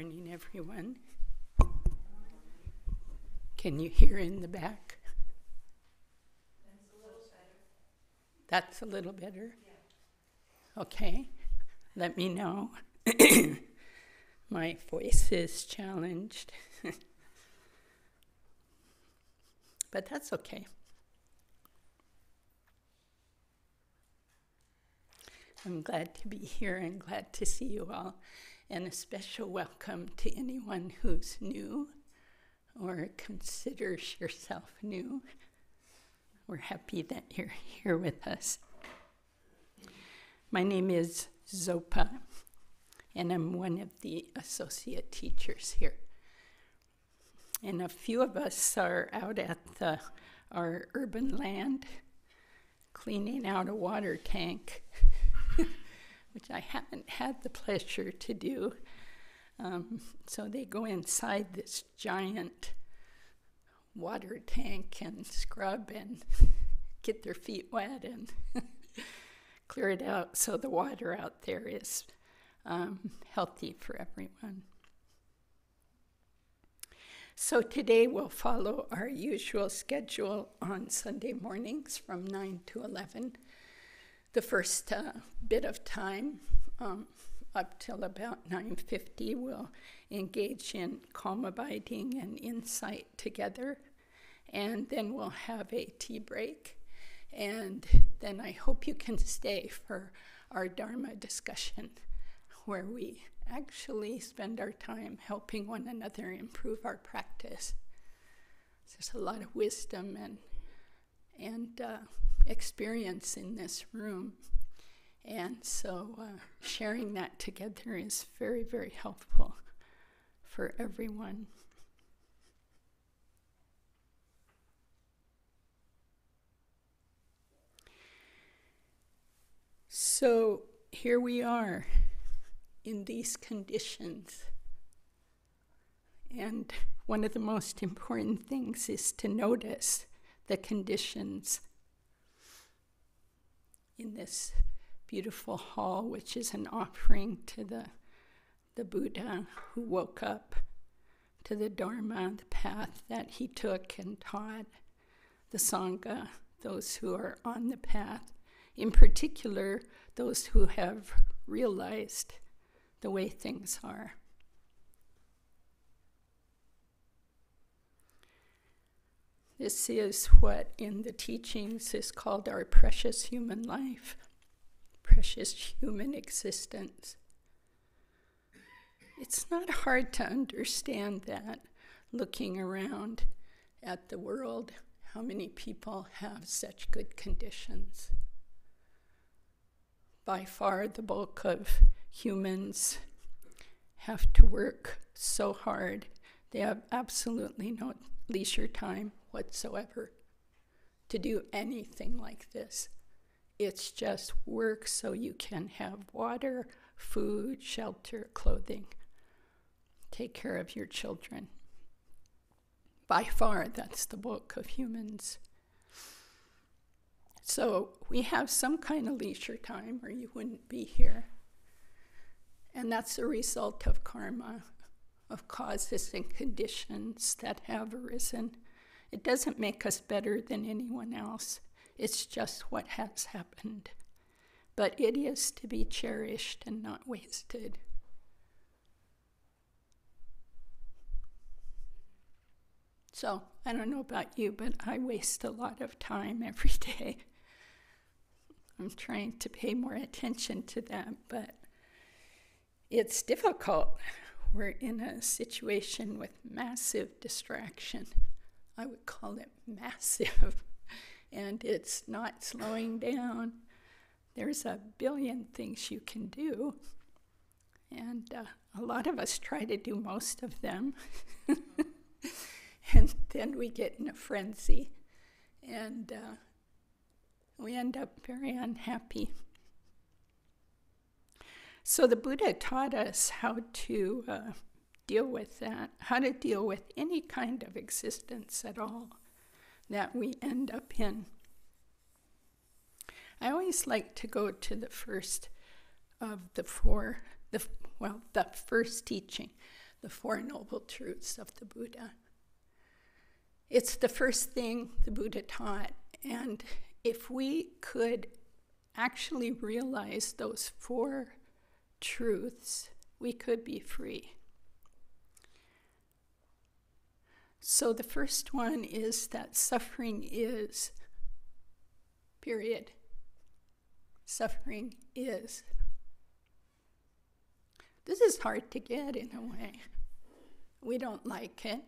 morning, everyone. Can you hear in the back? That's a little better? Yeah. Okay. Let me know. My voice is challenged. But that's okay. I'm glad to be here and glad to see you all. And a special welcome to anyone who's new or considers yourself new. We're happy that you're here with us. My name is Zopa, and I'm one of the associate teachers here. And a few of us are out at our urban land cleaning out a water tank, which I haven't had the pleasure to do. So they go inside this giant water tank and scrub and get their feet wet and clear it out so the water out there is healthy for everyone. So today we'll follow our usual schedule on Sunday mornings from 9 to 11. The first bit of time, up till about 9:50, we'll engage in calm abiding and insight together. And then we'll have a tea break. And then I hope you can stay for our Dharma discussion, where we actually spend our time helping one another improve our practice. There's a lot of wisdom and experience in this room. And so sharing that together is very, very helpful for everyone. So here we are in these conditions. And one of the most important things is to notice the conditions in this beautiful hall, which is an offering to the Buddha who woke up, to the Dharma, the path that he took and taught, the Sangha, those who are on the path, in particular, those who have realized the way things are. This is what in the teachings is called our precious human life, precious human existence. It's not hard to understand that looking around at the world, how many people have such good conditions. By far, the bulk of humans have to work so hard. They have absolutely no leisure time whatsoever to do anything like this. It's just work so you can have water, food, shelter, clothing, take care of your children. By far, that's the bulk of humans. So we have some kind of leisure time or you wouldn't be here. And that's a result of karma, of causes and conditions that have arisen. It doesn't make us better than anyone else. It's just what has happened. But it is to be cherished and not wasted. So, I don't know about you, but I waste a lot of time every day. I'm trying to pay more attention to that, but it's difficult. We're in a situation with massive distraction. I would call it massive. And it's not slowing down. There's a billion things you can do. And a lot of us try to do most of them. And then we get in a frenzy. And we end up very unhappy. So the Buddha taught us how to deal with that, how to deal with any kind of existence at all that we end up in. I always like to go to the first of the four, the first teaching, the Four Noble Truths of the Buddha. It's the first thing the Buddha taught, and if we could actually realize those four truths, we could be free. So the first one is that suffering is, period. Suffering is. This is hard to get in a way. We don't like it.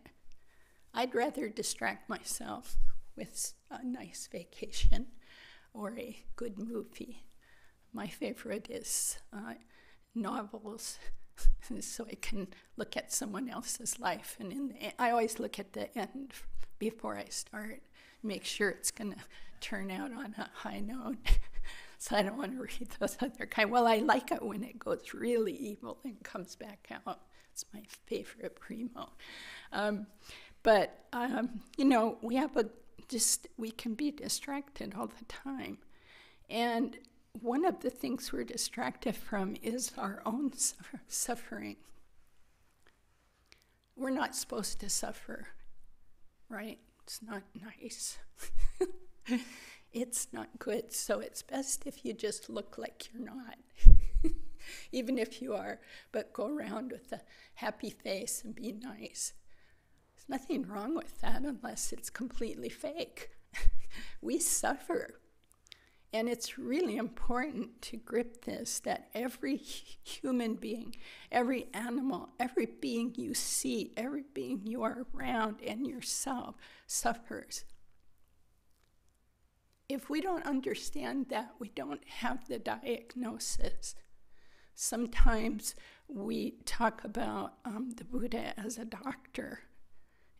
I'd rather distract myself with a nice vacation or a good movie. My favorite is novels, so I can look at someone else's life. And I always look at the end before I start, make sure it's going to turn out on a high note. So I don't want to read those other kind. Well, I like it when it goes really evil and comes back out. It's my favorite primo. We have we can be distracted all the time. And one of the things we're distracted from is our own suffering. We're not supposed to suffer, right? It's not nice. It's not good. So it's best if you just look like you're not, even if you are, but go around with a happy face and be nice. There's nothing wrong with that unless it's completely fake. We suffer. And it's really important to grip this, that every human being, every animal, every being you see, every being you are around, and yourself suffers. If we don't understand that, we don't have the diagnosis. Sometimes we talk about the Buddha as a doctor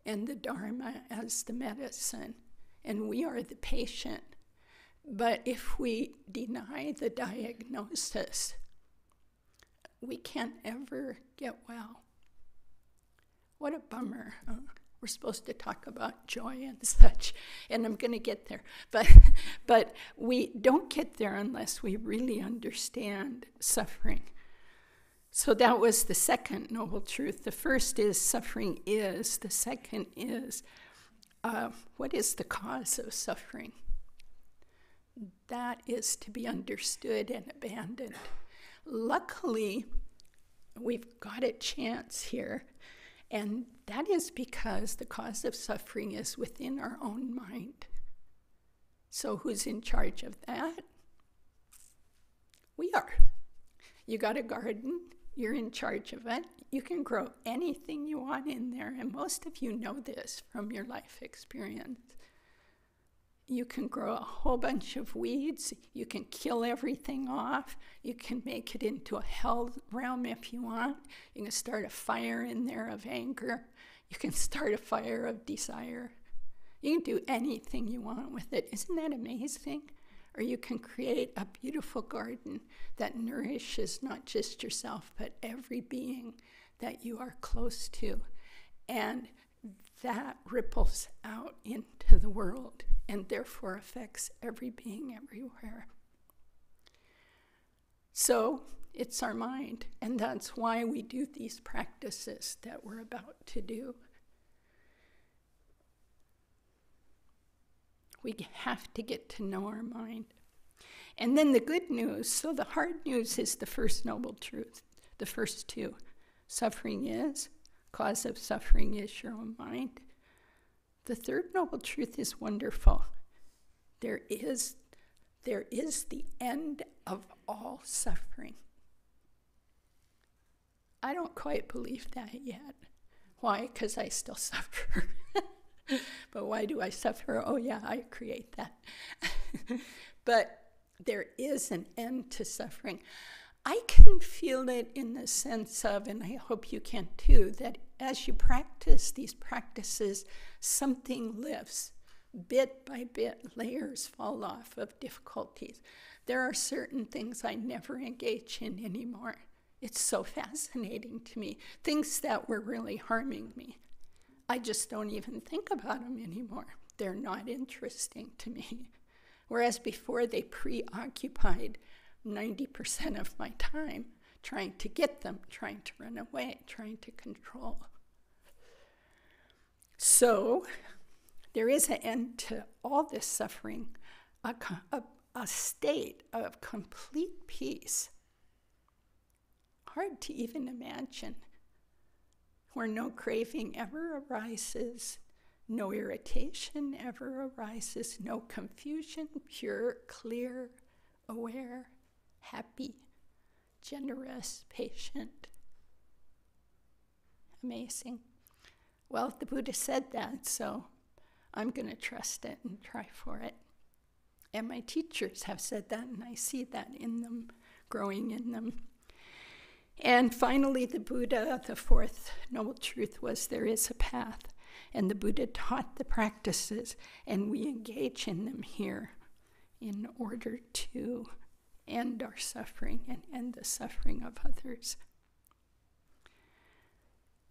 and the Dharma as the medicine, and we are the patient. But if we deny the diagnosis, we can't ever get well. What a bummer. We're supposed to talk about joy and such, and I'm going to get there. But we don't get there unless we really understand suffering. So that was the second noble truth. The first is suffering is. The second is, what is the cause of suffering? That is to be understood and abandoned. Luckily, we've got a chance here, and that is because the cause of suffering is within our own mind. So who's in charge of that? We are. You got a garden, you're in charge of it. You can grow anything you want in there, and most of you know this from your life experience. You can grow a whole bunch of weeds. You can kill everything off. You can make it into a hell realm if you want. You can start a fire in there of anger. You can start a fire of desire. You can do anything you want with it. Isn't that amazing? Or you can create a beautiful garden that nourishes not just yourself, but every being that you are close to. And that ripples out into the world and therefore affects every being everywhere. So it's our mind, and that's why we do these practices that we're about to do. We have to get to know our mind. And then the good news, so the hard news is the first noble truth, the first two. Suffering is, cause of suffering is your own mind. The third noble truth is wonderful. There is the end of all suffering. I don't quite believe that yet. Why? Because I still suffer. But why do I suffer? Oh yeah, I create that. But there is an end to suffering. I can feel it in the sense of, and I hope you can too, that as you practice these practices, something lifts. Bit by bit, layers fall off of difficulties. There are certain things I never engage in anymore. It's so fascinating to me. Things that were really harming me. I just don't even think about them anymore. They're not interesting to me. Whereas before they preoccupied 90% of my time. trying to get them, trying to run away, trying to control. So there is an end to all this suffering, a state of complete peace. Hard to even imagine, where no craving ever arises, no irritation ever arises, no confusion, pure, clear, aware, happy, generous, patient. Amazing. Well, the Buddha said that, so I'm going to trust it and try for it. And my teachers have said that, and I see that in them, growing in them. And finally, the Buddha, the fourth noble truth was there is a path. And the Buddha taught the practices, and we engage in them here in order to end our suffering and end the suffering of others.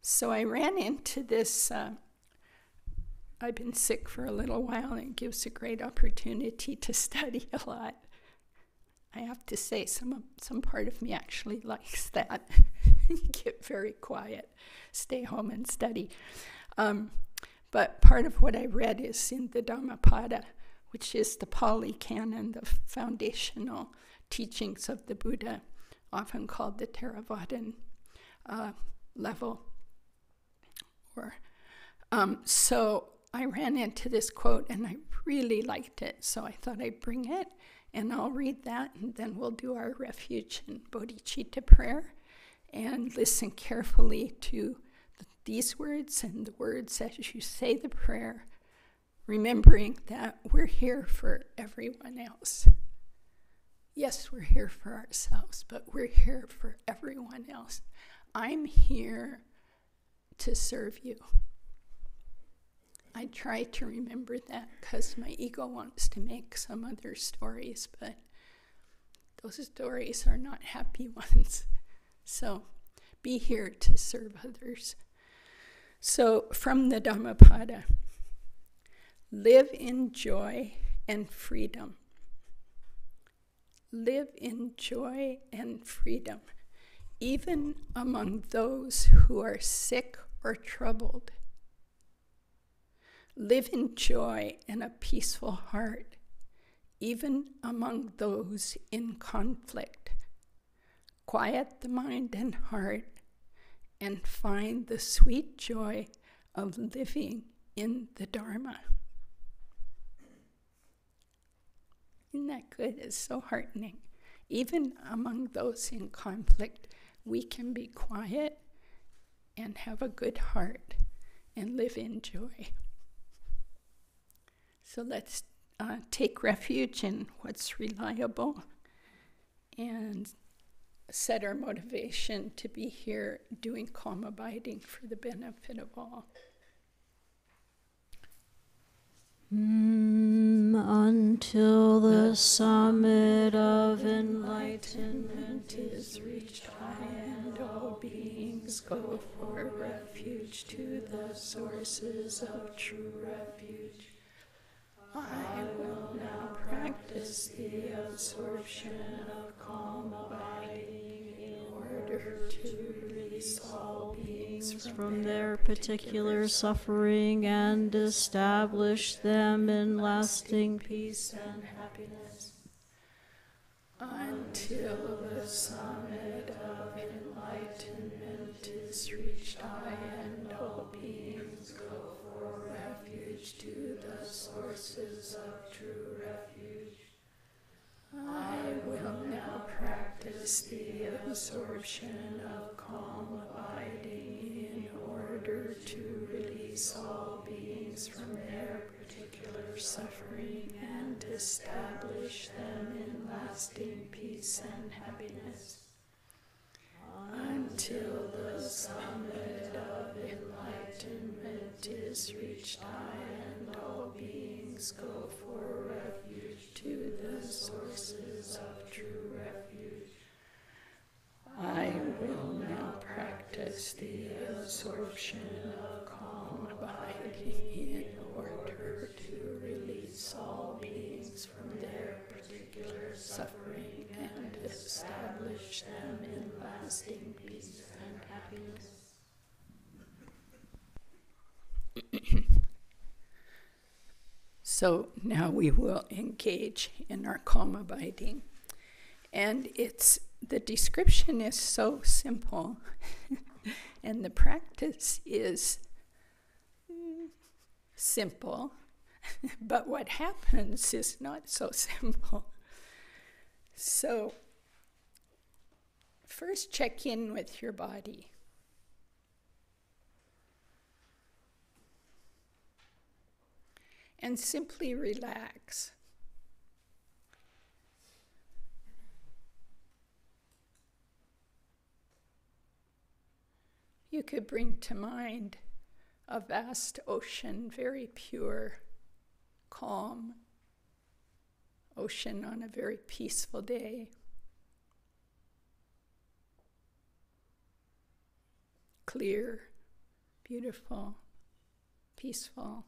So I ran into this. I've been sick for a little while, and it gives a great opportunity to study a lot. I have to say, some part of me actually likes that. Get very quiet, stay home and study. But part of what I read is in the Dhammapada, which is the Pali Canon, the foundational teachings of the Buddha, often called the Theravadan level. So I ran into this quote, and I really liked it, so I thought I'd bring it. And I'll read that, and then we'll do our refuge and bodhicitta prayer and listen carefully to these words and the words as you say the prayer, remembering that we're here for everyone else. Yes, we're here for ourselves, but we're here for everyone else. I'm here to serve you. I try to remember that because my ego wants to make some other stories, but those stories are not happy ones. So be here to serve others. So from the Dhammapada, live in joy and freedom. Live in joy and freedom, even among those who are sick or troubled. Live in joy and a peaceful heart, even among those in conflict. Quiet the mind and heart and find the sweet joy of living in the Dharma. Isn't that good? It's so heartening. Even among those in conflict, we can be quiet and have a good heart and live in joy. So let's take refuge in what's reliable and set our motivation to be here doing calm abiding for the benefit of all. Until the summit of enlightenment is reached, I and all beings go for refuge to the sources of true refuge. I will now practice the absorption of calm abiding in order to release all beings from their particular suffering and establish them in lasting peace and happiness. Until the summit of enlightenment is reached, I and all beings go for refuge to the sources of true refuge. I will now practice the absorption of calm abiding in order to release all beings from their particular suffering and establish them in lasting peace and happiness. Until the summit of enlightenment is reached, I and all beings go for refuge to the sources of true refuge. I will now practice the absorption of calm abiding in order to release all beings from their particular suffering and establish them in lasting peace and happiness. So now we will engage in our calm abiding. And the description is so simple, and the practice is simple, but what happens is not so simple. So first check in with your body. And simply relax. You could bring to mind a vast ocean, very pure, calm ocean on a very peaceful day. Clear, beautiful, peaceful,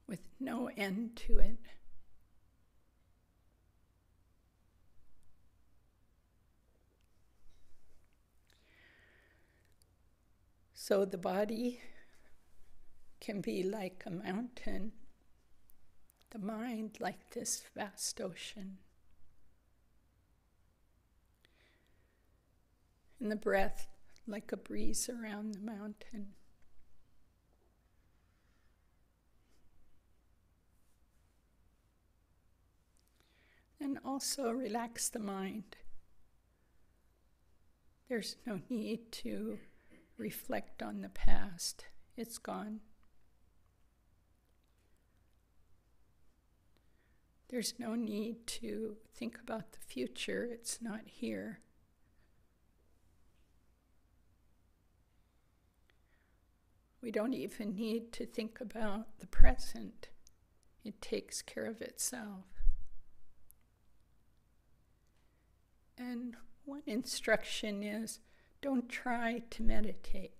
with no end to it. So the body can be like a mountain, the mind like this vast ocean, and the breath like a breeze around the mountain. And also relax the mind. There's no need to reflect on the past. It's gone. There's no need to think about the future. It's not here. We don't even need to think about the present. It takes care of itself. And one instruction is, don't try to meditate.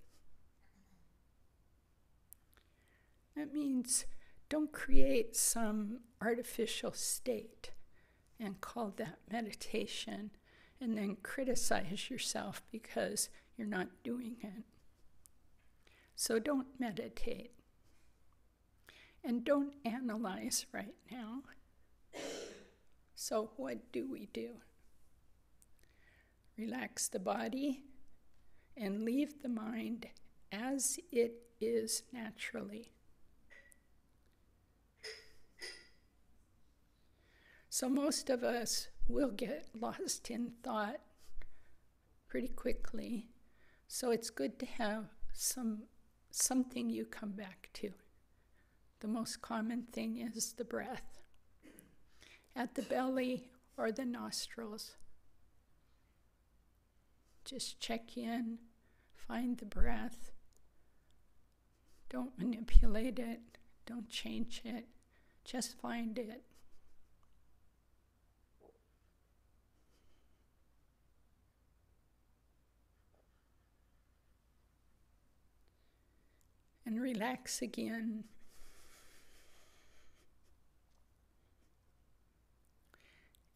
That means don't create some artificial state and call that meditation and then criticize yourself because you're not doing it. So don't meditate. And don't analyze right now. So what do we do? Relax the body and leave the mind as it is naturally. So most of us will get lost in thought pretty quickly. So it's good to have something you come back to. The most common thing is the breath at the belly or the nostrils. Just check in, find the breath. Don't manipulate it, don't change it, just find it. And relax again.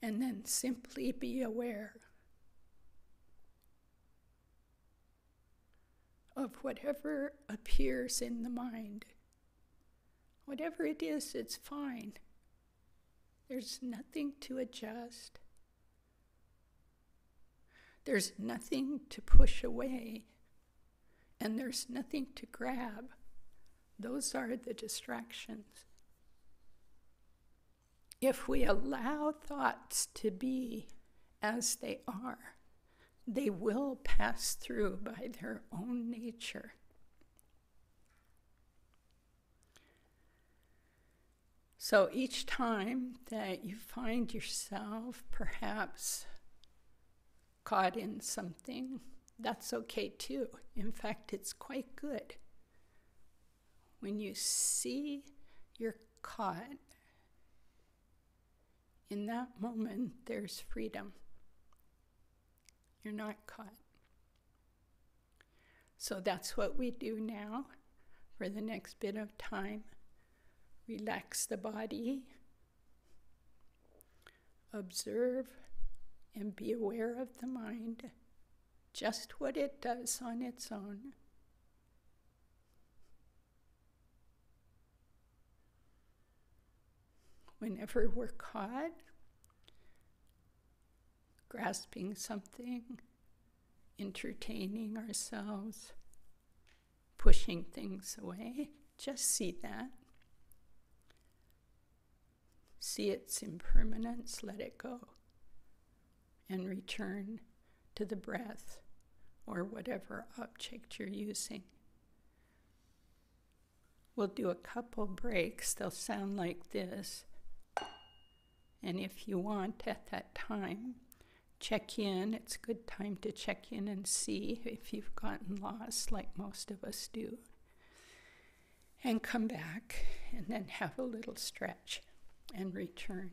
And then simply be aware of whatever appears in the mind. Whatever it is, it's fine. There's nothing to adjust. There's nothing to push away. And there's nothing to grab. Those are the distractions. If we allow thoughts to be as they are, they will pass through by their own nature. So each time that you find yourself perhaps caught in something, that's okay too. In fact, it's quite good. When you see you're caught, in that moment, there's freedom. You're not caught. So that's what we do now for the next bit of time. Relax the body. observe and be aware of the mind, just what it does on its own. Whenever we're caught grasping something, entertaining ourselves, pushing things away, just see that. See its impermanence, let it go, and return to the breath or whatever object you're using. We'll do a couple breaks. They'll sound like this. And if you want at that time, check in. It's a good time to check in and see if you've gotten lost, like most of us do. And come back and then have a little stretch and return.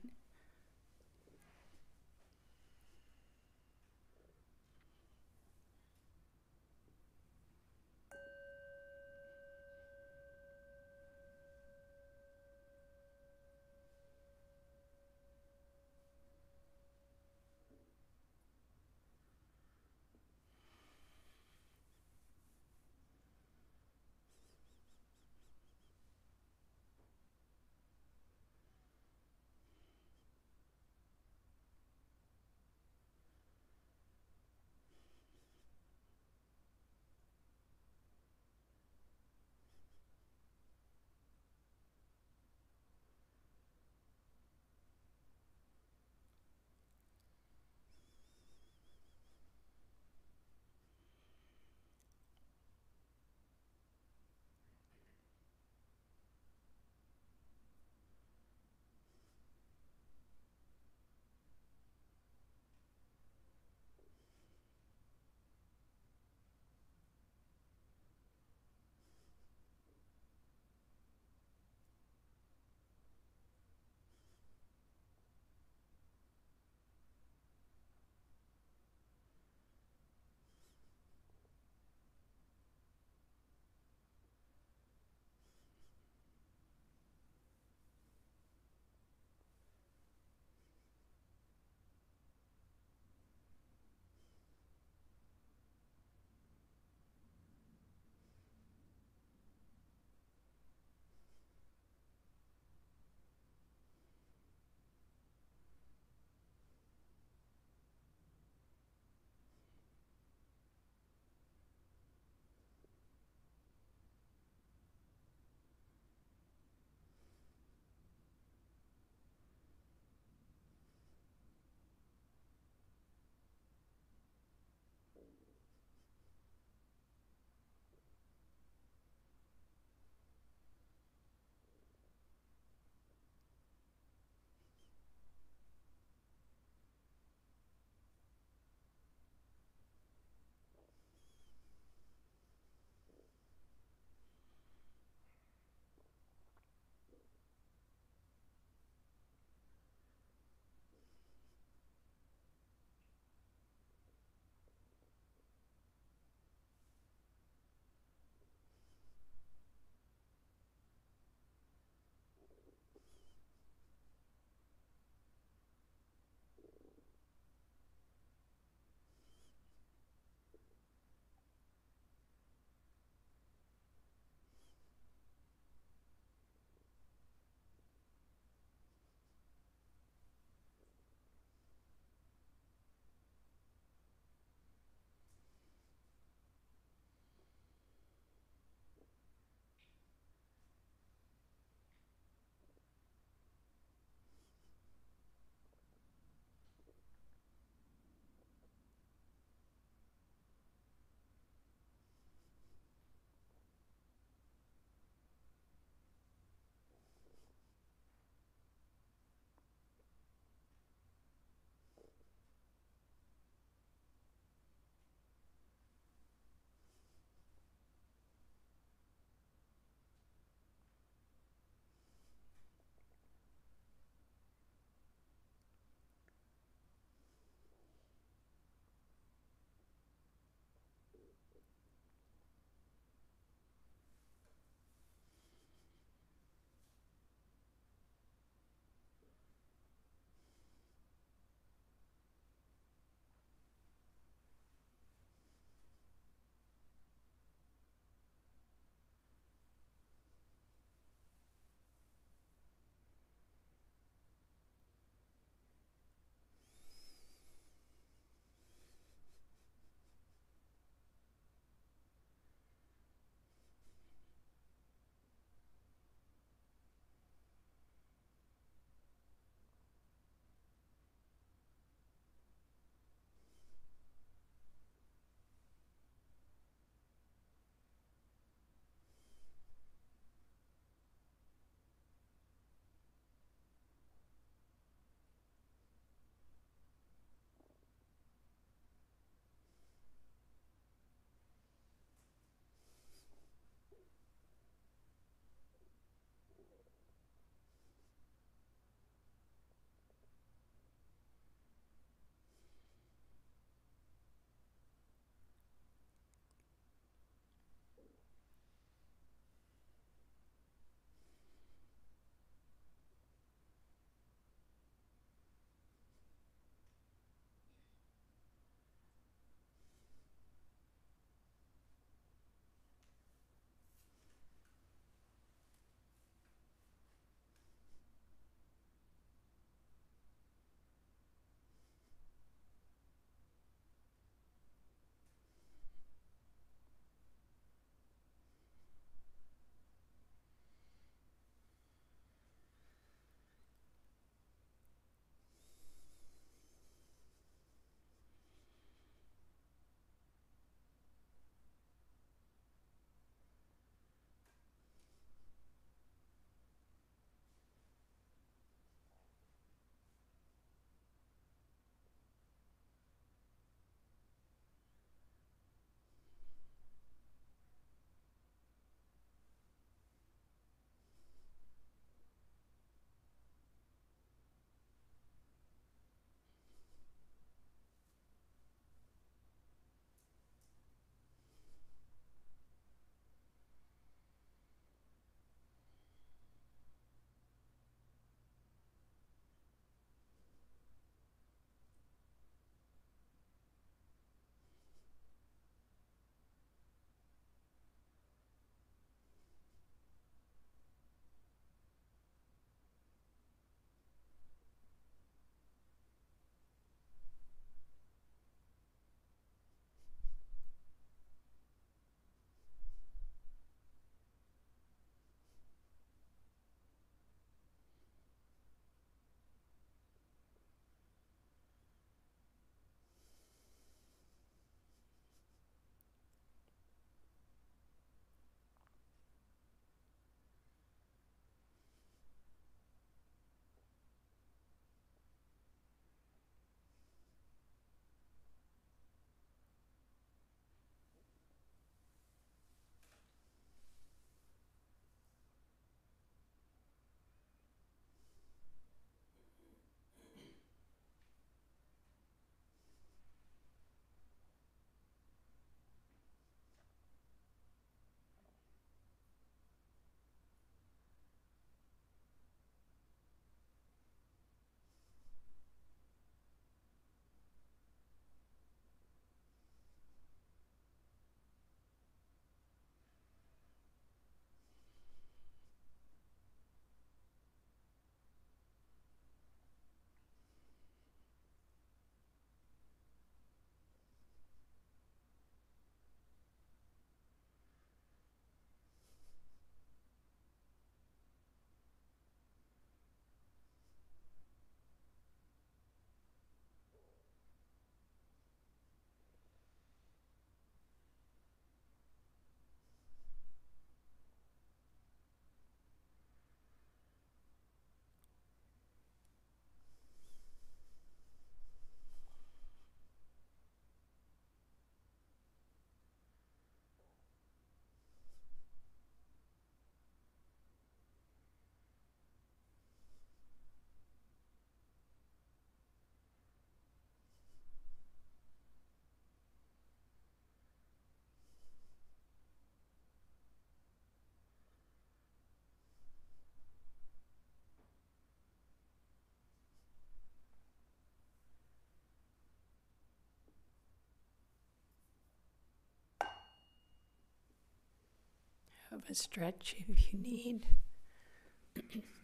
Have a stretch if you need.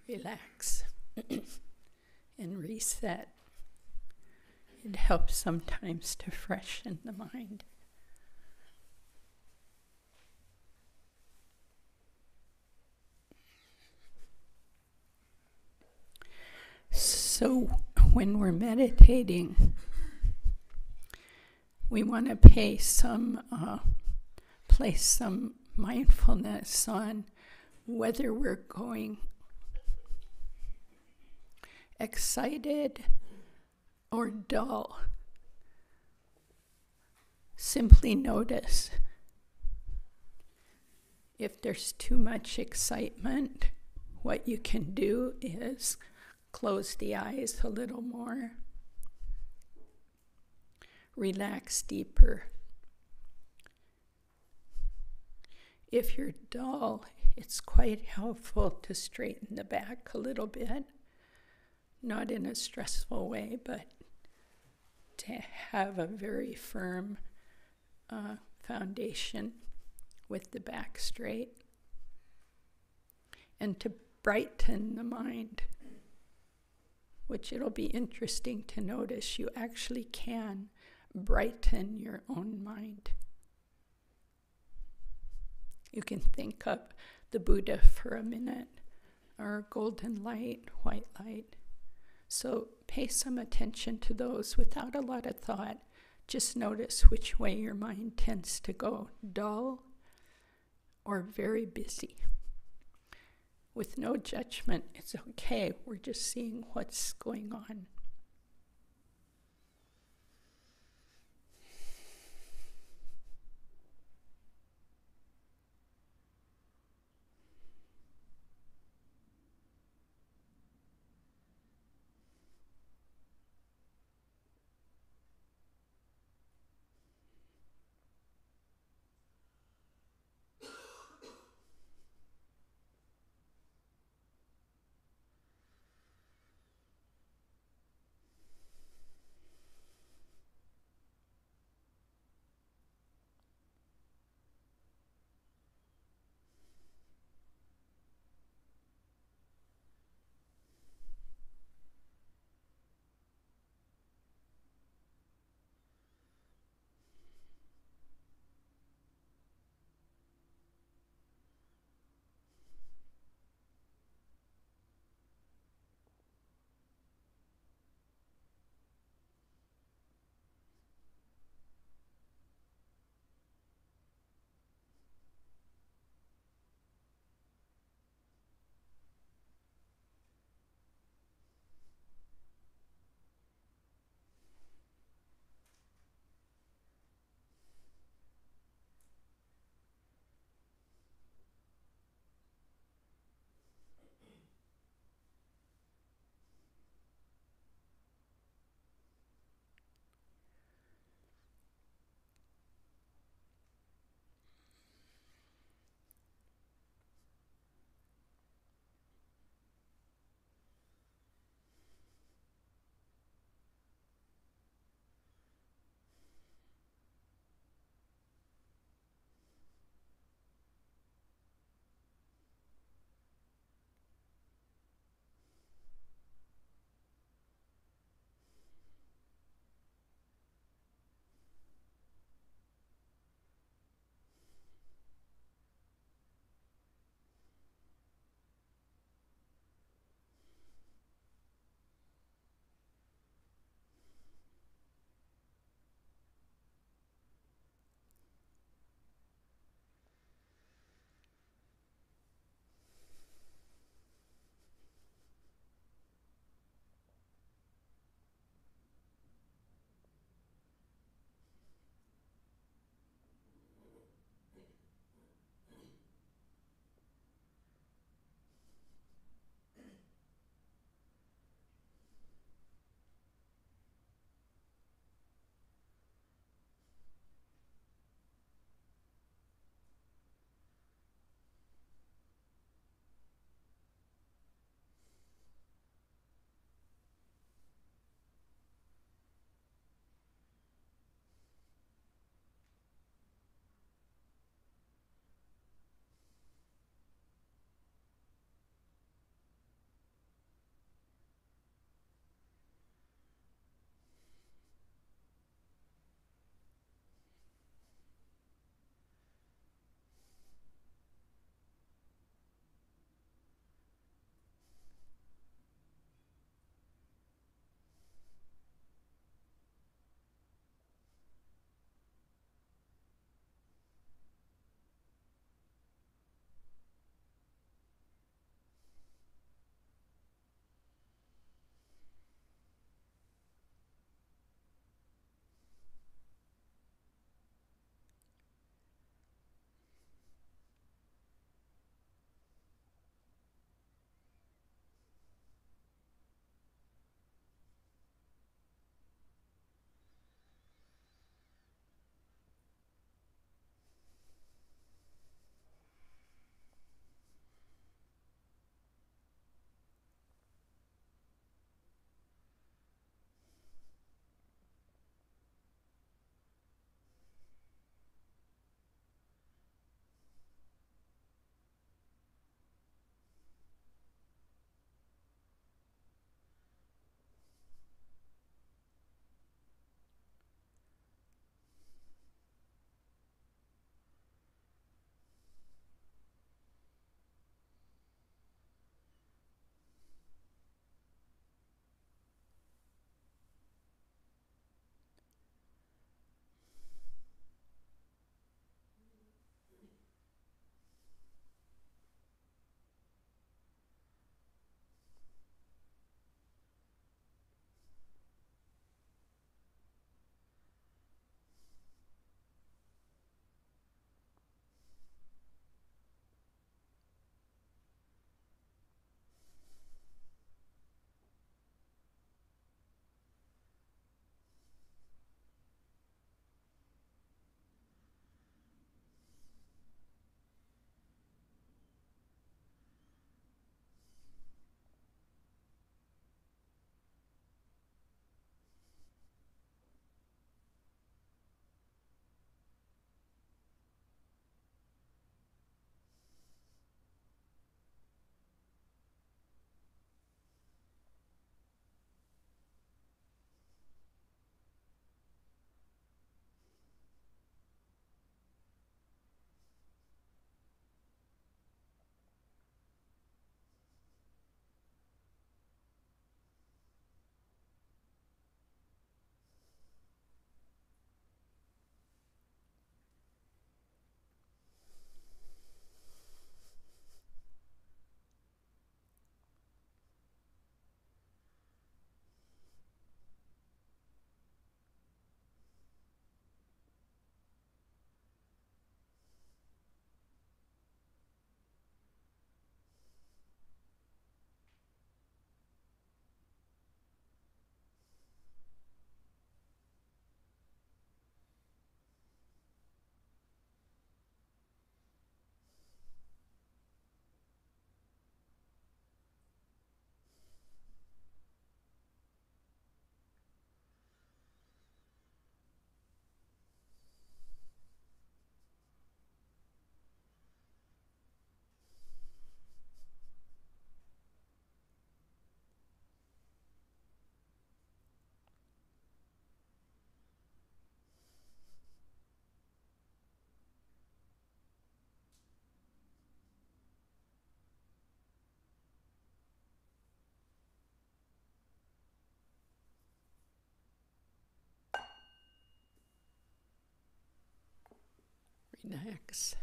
Relax and reset. It helps sometimes to freshen the mind. So when we're meditating, we want to place some mindfulness on whether we're going excited or dull. Simply notice if there's too much excitement. What you can do is close the eyes a little more, relax deeper. If you're dull, it's quite helpful to straighten the back a little bit, not in a stressful way, but to have a very firm foundation with the back straight, and to brighten the mind, which it'll be interesting to notice you actually can brighten your own mind. You can think of the Buddha for a minute, or golden light, white light. So pay some attention to those without a lot of thought. Just notice which way your mind tends to go, dull or very busy. With no judgment, it's okay. We're just seeing what's going on. next.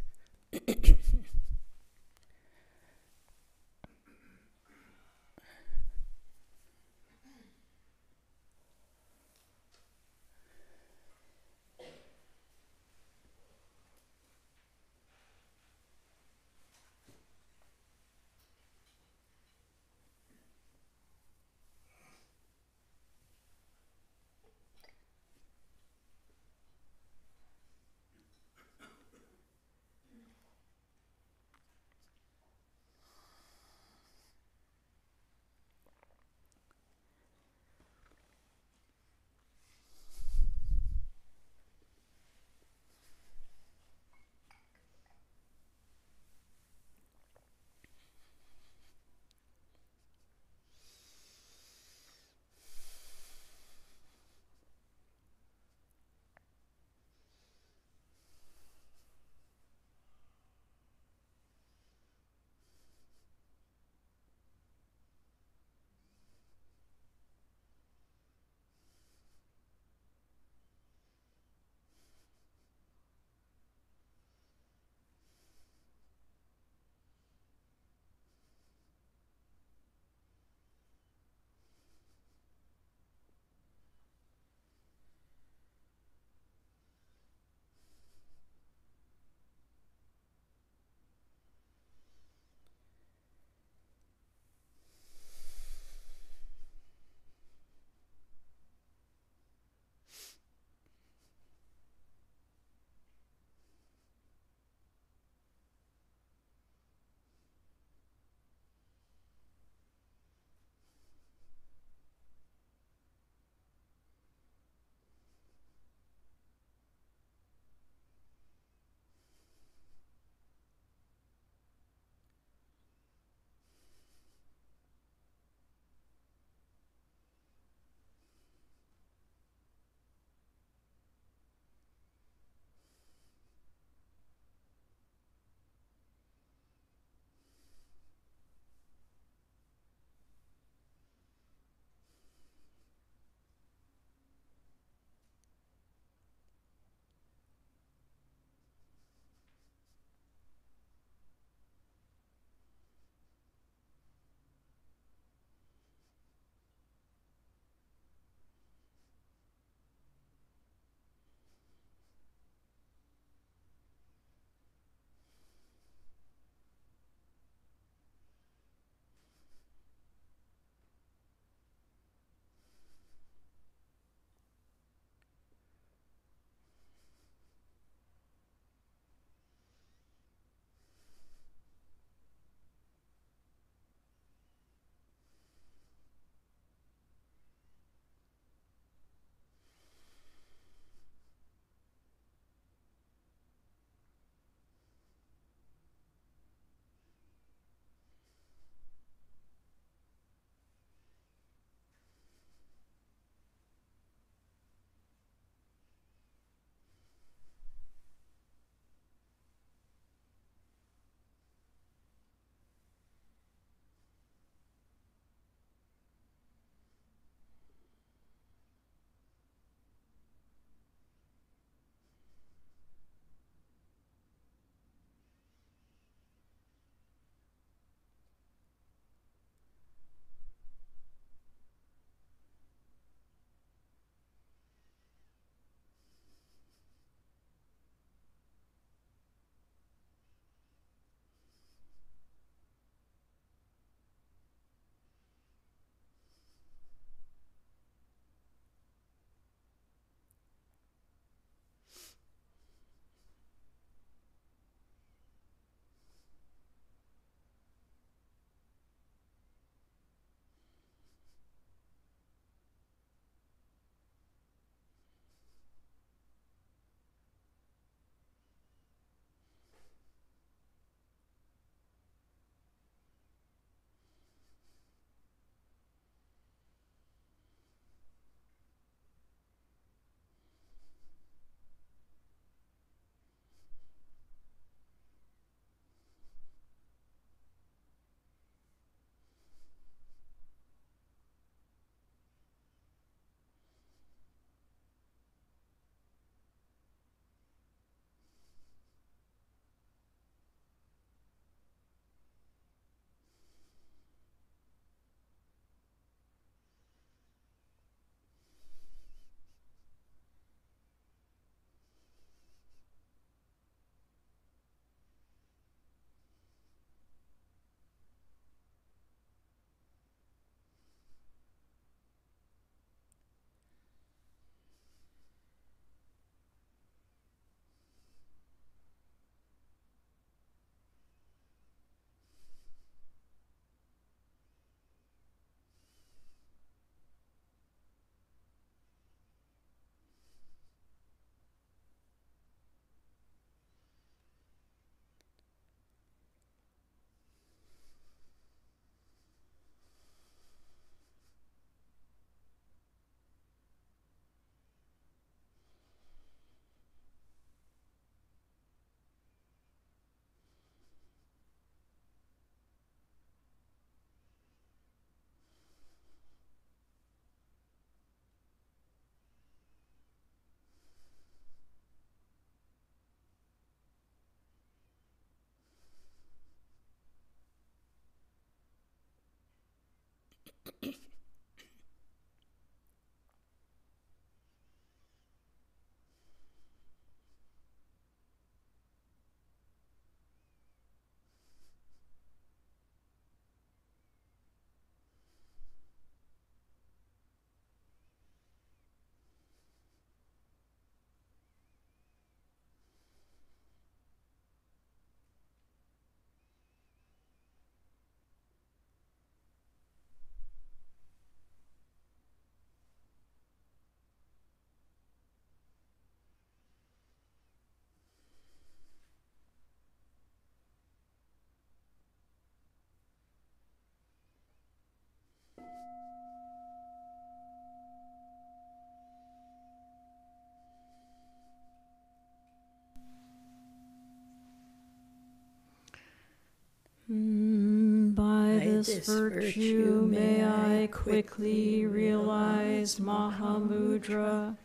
By this virtue may I quickly realize Mahamudra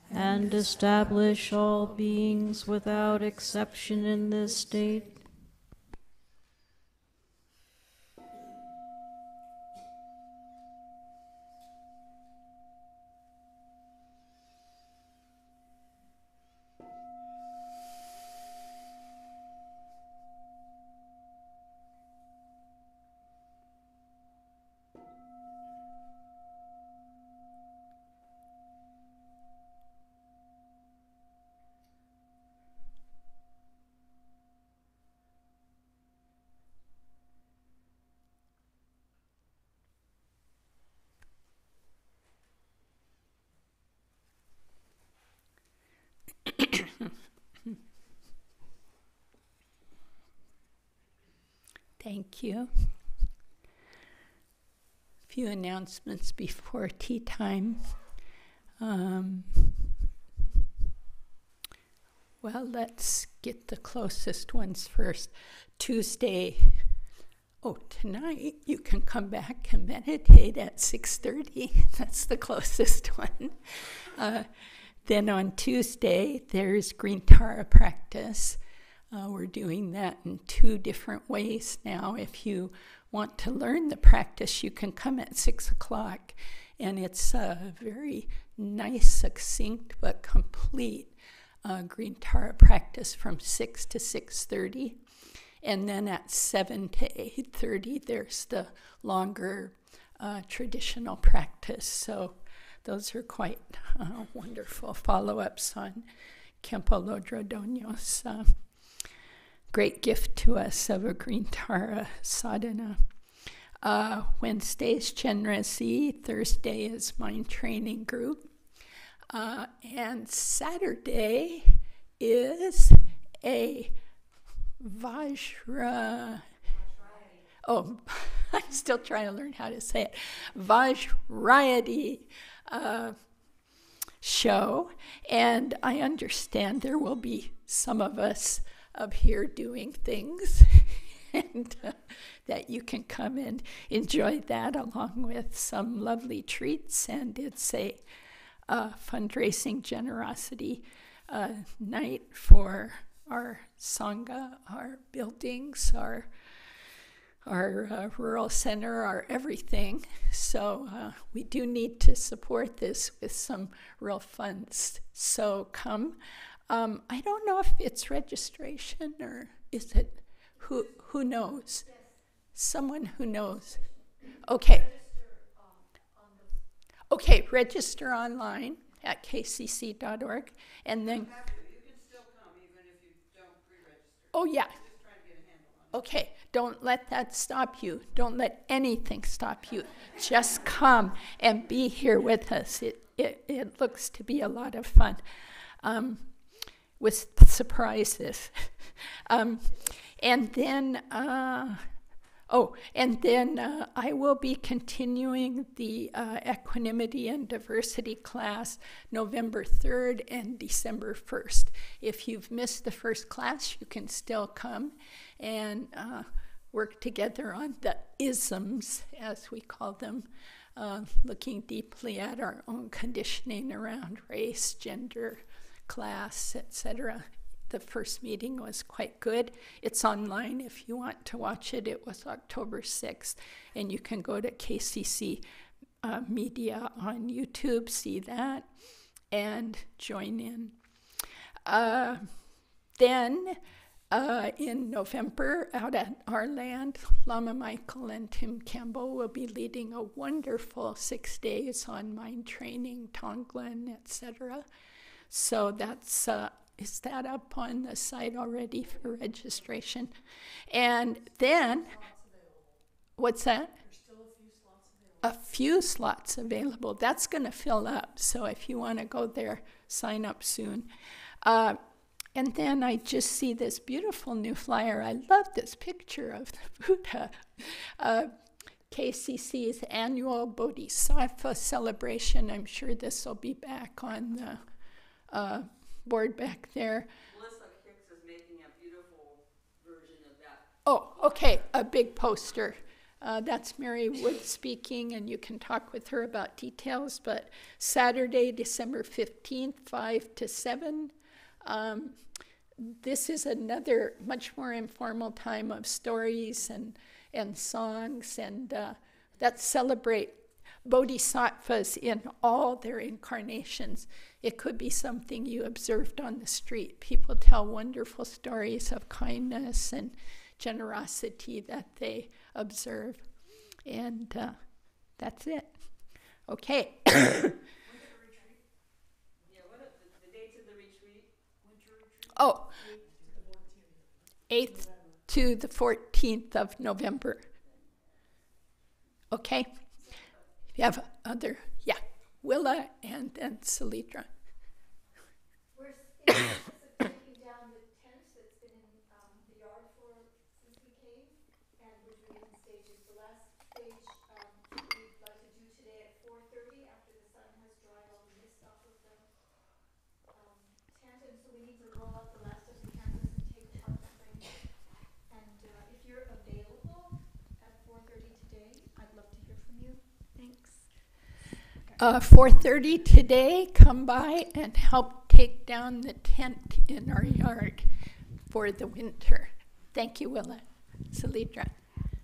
and establish all beings without exception in this state. Thank you. A few announcements before tea time. Well, let's get the closest ones first. Tuesday, tonight you can come back and meditate at 6:30. That's the closest one. Then on Tuesday, there's Green Tara practice. We're doing that in 2 different ways now. If you want to learn the practice, you can come at 6 o'clock, and it's a very nice, succinct, but complete Green Tara practice from 6 to 6:30. And then at 7 to 8:30, there's the longer traditional practice. So those are quite wonderful follow-ups on Khenpo Lodro Donyo's great gift to us of a Green Tara sadhana. Wednesday's Chenrezig, Thursday is Mind Training Group, and Saturday is a Vajra. Oh, I'm still trying to learn how to say it. Vajrayati show, and I understand there will be some of us up here doing things, and that you can come and enjoy that along with some lovely treats. And it's a fundraising generosity night for our Sangha, our buildings, our rural center, our everything. So we do need to support this with some real funds. So come. I don't know if it's registration or is it, who knows? Yes. Someone who knows. Okay. Okay, register online at kcc.org, and then. You can still come even if you don't pre-register. Oh yeah. Just trying to get a handle on it. Okay, don't let that stop you. Don't let anything stop you. Just come and be here with us. It looks to be a lot of fun. With surprises. And then I will be continuing the equanimity and diversity class November 3rd and December 1st. If you've missed the first class, you can still come and work together on the isms, as we call them, looking deeply at our own conditioning around race, gender, class, etc., the first meeting was quite good. It's online if you want to watch it. It was October 6th, and you can go to KCC Media on YouTube, see that, and join in. Then in November, out at our land, Lama Michael and Tim Campbell will be leading a wonderful 6 days on mind training, Tonglen, etc. So that's, is that up on the site already for registration? And then, what's that? There's still a few slots available. That's going to fill up. So if you want to go there, sign up soon. And then I just see this beautiful new flyer. I love this picture of the Buddha. KCC's annual Bodhisattva celebration. I'm sure this will be back on the board back there. Melissa Hicks is making a beautiful version of that. Oh, okay, a big poster. That's Mary Wood speaking, and you can talk with her about details. But Saturday, December 15th, 5 to 7. This is another much more informal time of stories and songs, and that celebrate bodhisattvas in all their incarnations. It could be something you observed on the street. People tell wonderful stories of kindness and generosity that they observe. And that's it. Okay. Oh, 8th to the 14th of November. Okay. You have other, yeah, Willa and then Salidra. We're taking down the tent that's been in the yard since we came, and we're doing it in stages. The last stage we'd like to do today at 4:30 after the sun has dried all the mist off of the tent, and so we need to roll out the last of the canvas and take apart the frame. And if you're available at 4:30 today, I'd love to hear from you. Thanks. 4:30 today, come by and help take down the tent in our yard for the winter. Thank you, Willa. Salidra.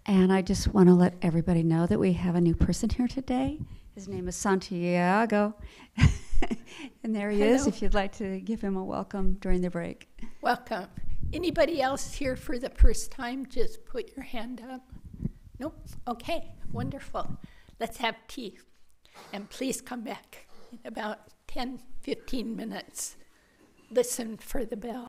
And I just want to let everybody know that we have a new person here today. His name is Santiago. And there he is, if you'd like to give him a welcome during the break. Welcome. Anybody else here for the first time? Just put your hand up. Nope. Okay. Wonderful. Let's have tea. And please come back in about 10, 15 minutes. Listen for the bell.